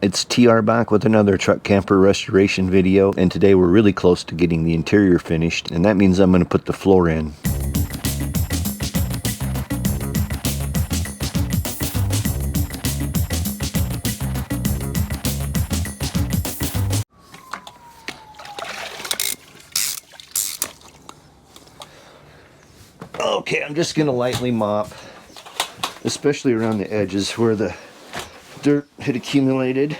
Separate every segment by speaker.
Speaker 1: It's TR back with another truck camper restoration video, and today we're really close to getting the interior finished, and that means I'm going to put the floor in. Okay, I'm just going to lightly mop, especially around the edges where the dirt had accumulated.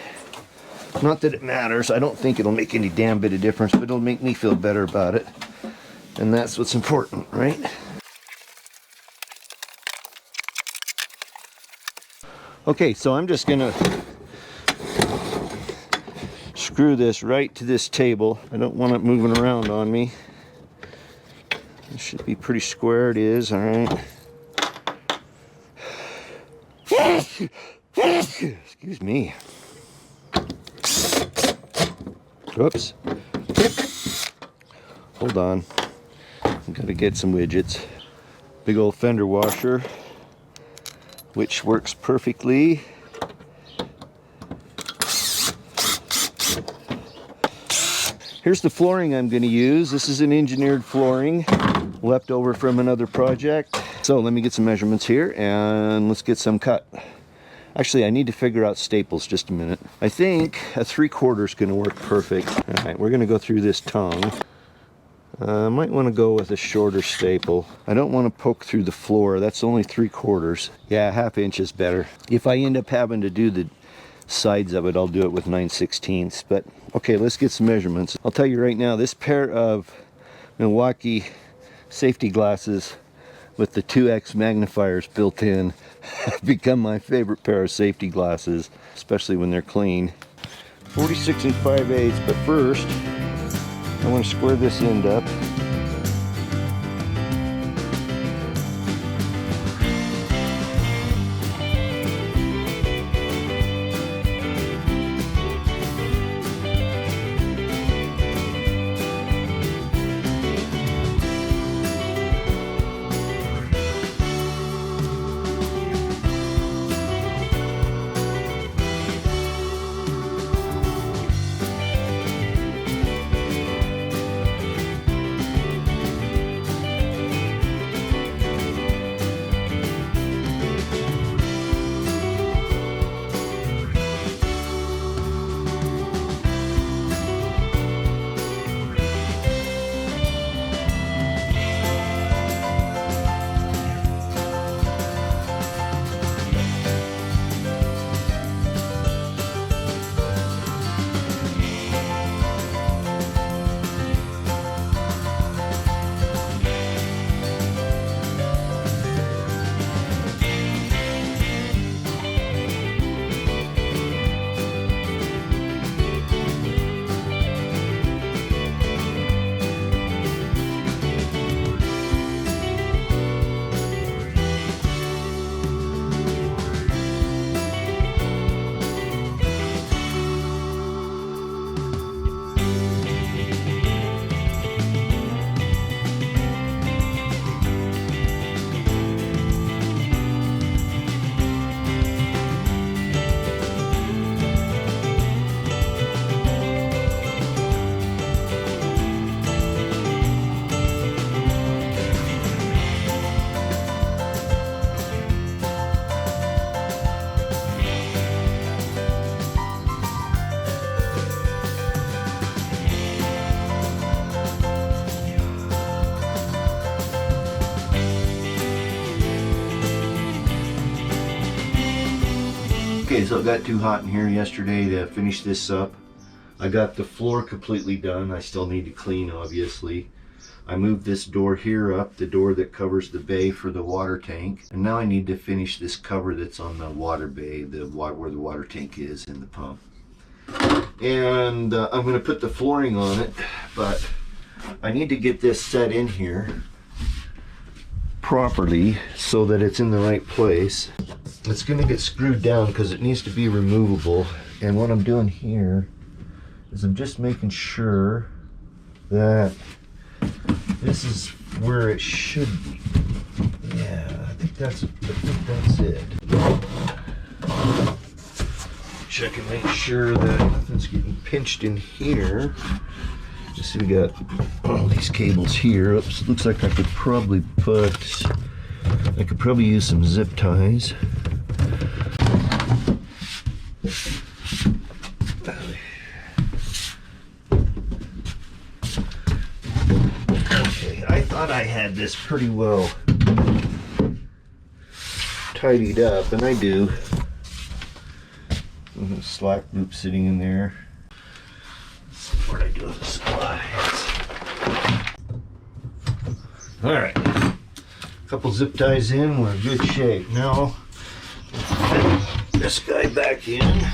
Speaker 1: Not that it matters. I don't think it'll make any damn bit of difference, but it'll make me feel better about it. And that's what's important, right? Okay, so I'm just gonna screw this right to this table. I don't want it moving around on me. It should be pretty square. It is, all right. Excuse me. Oops. Hold on. I've got to get some widgets. Big old fender washer, which works perfectly. Here's the flooring I'm going to use. This is an engineered flooring left over from another project. So let me get some measurements here and let's get some cut. Actually, I need to figure out staples. Just a minute. I think a 3/4 is going to work perfect. All right, we're going to go through this tongue. I might want to go with a shorter staple. I don't want to poke through the floor. That's only 3/4. Yeah, 1/2 inch is better. If I end up having to do the sides of it, I'll do it with 9/16. But okay, let's get some measurements. I'll tell you right now, this pair of Milwaukee safety glasses with the 2x magnifiers built in have become my favorite pair of safety glasses, especially when they're clean. 46 5/8, but first I want to square this end up. Okay, so it got too hot in here yesterday to finish this up. I got the floor completely done. I still need to clean, obviously. I moved this door here up, the door that covers the bay for the water tank. And now I need to finish this cover that's on the water bay, where the water tank is in the pump. And I'm going to put the flooring on it, but I need to get this set in here properly so that it's in the right place. It's going to get screwed down because it needs to be removable, and what I'm doing here is I'm just making sure that this is where it should be. Yeah, I think that's it. check and make sure that nothing's getting pinched in here. Just see, we got all these cables here. Oops, looks like I could probably use some zip ties. Okay, I thought I had this pretty well tidied up, and I do. There's a slack loop sitting in there. Let's see what I do with the slides. Alright, a couple zip ties in, we're in good shape. Now, let's fit this guy back in.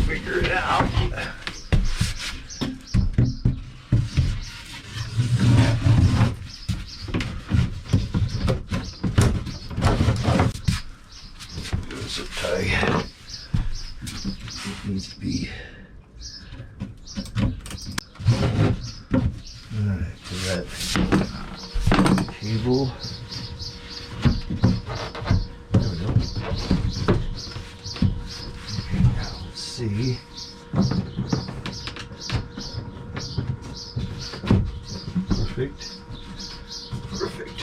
Speaker 1: Figure it out. Zip tie. It needs to be. Alright, to that cable. There we go. Okay, now let's see. Perfect. Perfect.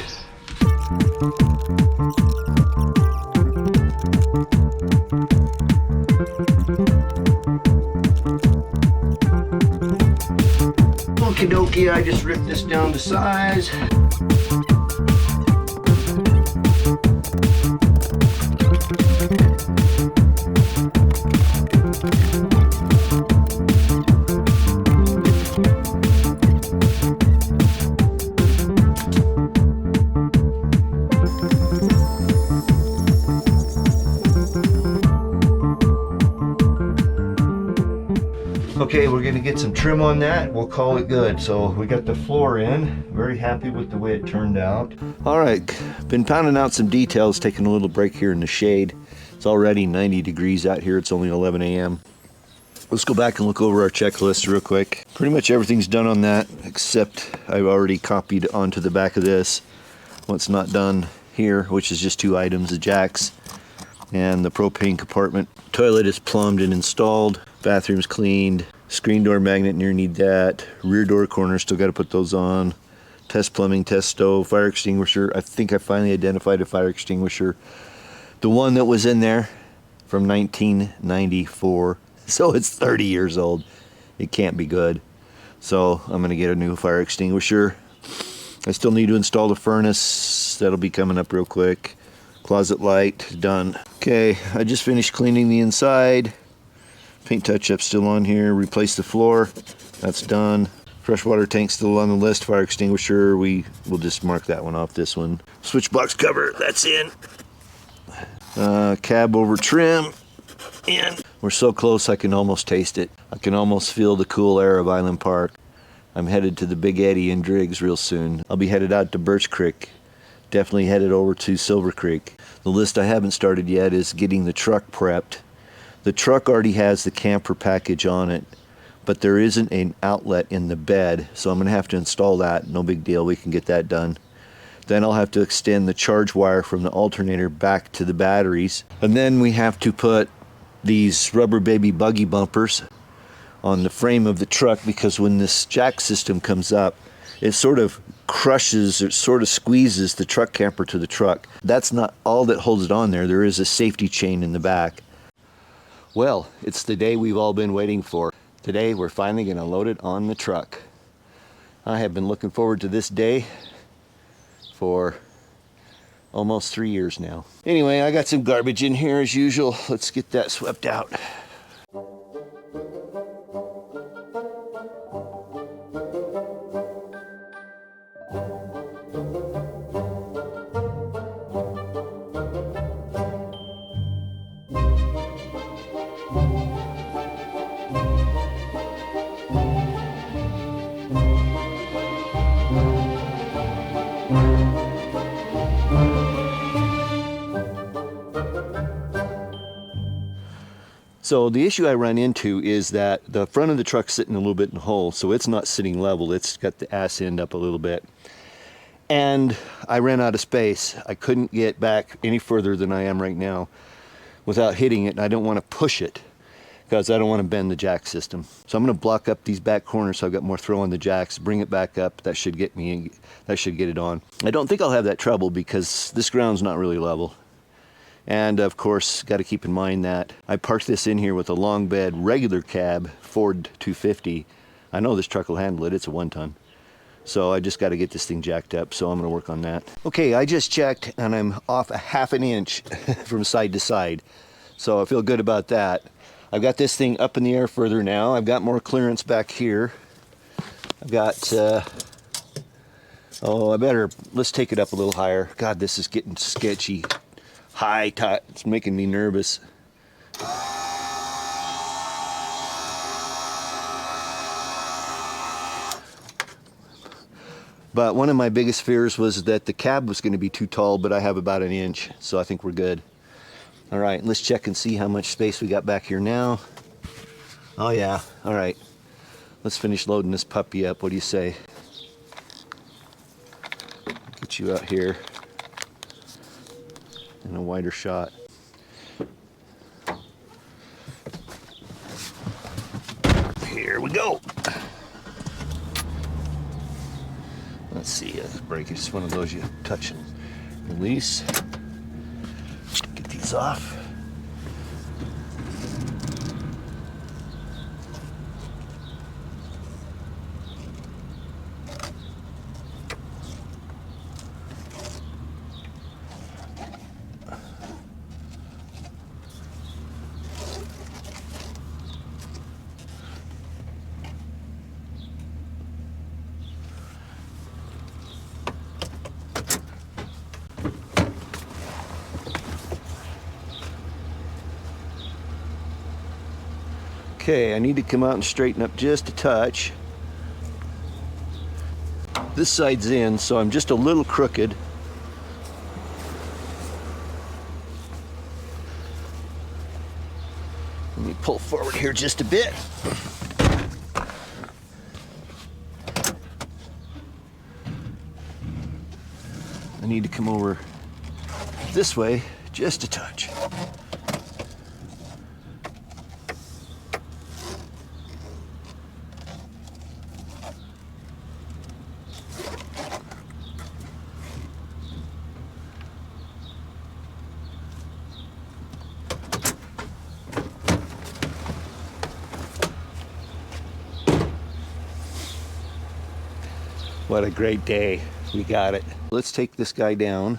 Speaker 1: Okie dokie, I just ripped this down to size. Okay, we're gonna get some trim on that. We'll call it good. So we got the floor in. Very happy with the way it turned out. All right, been pounding out some details, taking a little break here in the shade. It's already 90 degrees out here. It's only 11 a.m. Let's go back and look over our checklist real quick. Pretty much everything's done on that, except I've already copied onto the back of this what's not done here, which is just 2 items, the jacks and the propane compartment. Toilet is plumbed and installed. Bathroom's cleaned. Screen door magnet near need that. Rear door corners, still got to put those on. Test plumbing, test stove, fire extinguisher. I think I finally identified a fire extinguisher. The one that was in there from 1994. So it's 30 years old. It can't be good. So I'm going to get a new fire extinguisher. I still need to install the furnace. That'll be coming up real quick. Closet light, done. Okay, I just finished cleaning the inside. Paint touch-up still on here. Replace the floor. That's done. Freshwater tank still on the list. Fire extinguisher, we will just mark that one off, this one. Switch box cover, that's in. Cab over trim, in. We're so close I can almost taste it. I can almost feel the cool air of Island Park. I'm headed to the Big Eddy in Driggs real soon. I'll be headed out to Birch Creek. Definitely headed over to Silver Creek. The list I haven't started yet is getting the truck prepped. The truck already has the camper package on it, but there isn't an outlet in the bed, so I'm going to have to install that. No big deal, we can get that done. Then I'll have to extend the charge wire from the alternator back to the batteries. And then we have to put these rubber baby buggy bumpers on the frame of the truck, because when this jack system comes up, it sort of crushes, it sort of squeezes the truck camper to the truck. That's not all that holds it on there. There is a safety chain in the back. Well, it's the day we've all been waiting for. Today we're finally going to load it on the truck. I have been looking forward to this day for almost 3 years now. Anyway, I got some garbage in here as usual. Let's get that swept out. So the issue I run into is that the front of the truck's sitting a little bit in a hole, so it's not sitting level. It's got the ass end up a little bit. and I ran out of space. I couldn't get back any further than I am right now without hitting it, and I don't want to push it because I don't want to bend the jack system. So I'm going to block up these back corners so I've got more throw on the jacks, bring it back up. That should get it on. I don't think I'll have that trouble because this ground's not really level. And of course, got to keep in mind that I parked this in here with a long bed regular cab Ford 250. I know this truck will handle it. It's a 1-ton. So I just got to get this thing jacked up, so I'm going to work on that. Okay, I just checked and I'm off a ½ an inch from side to side. So I feel good about that. I've got this thing up in the air further now. I've got more clearance back here. I've got, let's take it up a little higher. God, this is getting sketchy. High, tight, it's making me nervous. But one of my biggest fears was that the cab was going to be too tall, but I have about 1 inch, so I think we're good. All right, let's check and see how much space we got back here now. Oh yeah, all right. Let's finish loading this puppy up. What do you say? Get you out here in a wider shot. Here we go. Let's see, this brake is just one of those you touch and release. Get these off. Okay, I need to come out and straighten up just a touch. This side's in, so I'm just a little crooked. Let me pull forward here just a bit. I need to come over this way just a touch. What a great day. We got it. Let's take this guy down.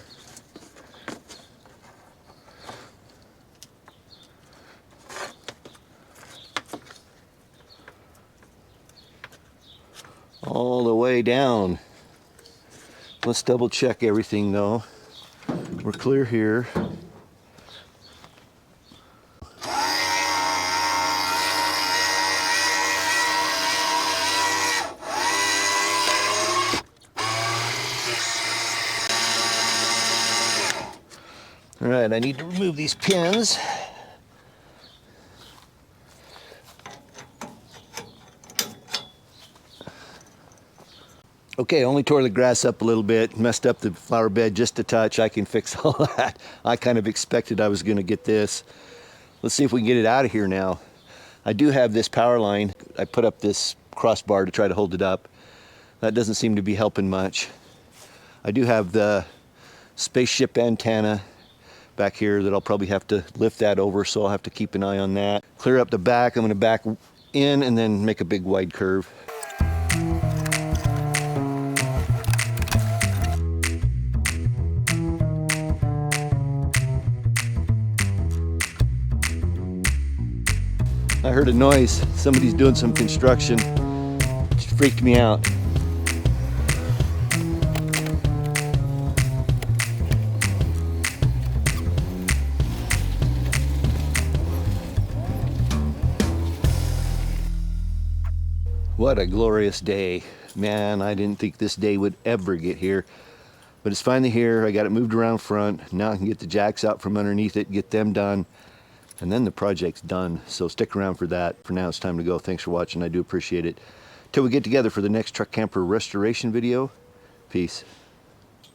Speaker 1: All the way down. Let's double check everything though. We're clear here. All right, I need to remove these pins. Okay, only tore the grass up a little bit, messed up the flower bed just a touch. I can fix all that. I kind of expected I was going to get this. Let's see if we can get it out of here now. I do have this power line. I put up this crossbar to try to hold it up. That doesn't seem to be helping much. I do have the spaceship antenna back here that I'll probably have to lift that over, so I'll have to keep an eye on that. Clear up the back. I'm going to back in and then make a big wide curve. I heard a noise. Somebody's doing some construction. It freaked me out. What a glorious day. Man, I didn't think this day would ever get here. But it's finally here. I got it moved around front. Now I can get the jacks out from underneath it, get them done. And then the project's done. So stick around for that. For now, it's time to go. Thanks for watching. I do appreciate it. Till we get together for the next truck camper restoration video. Peace.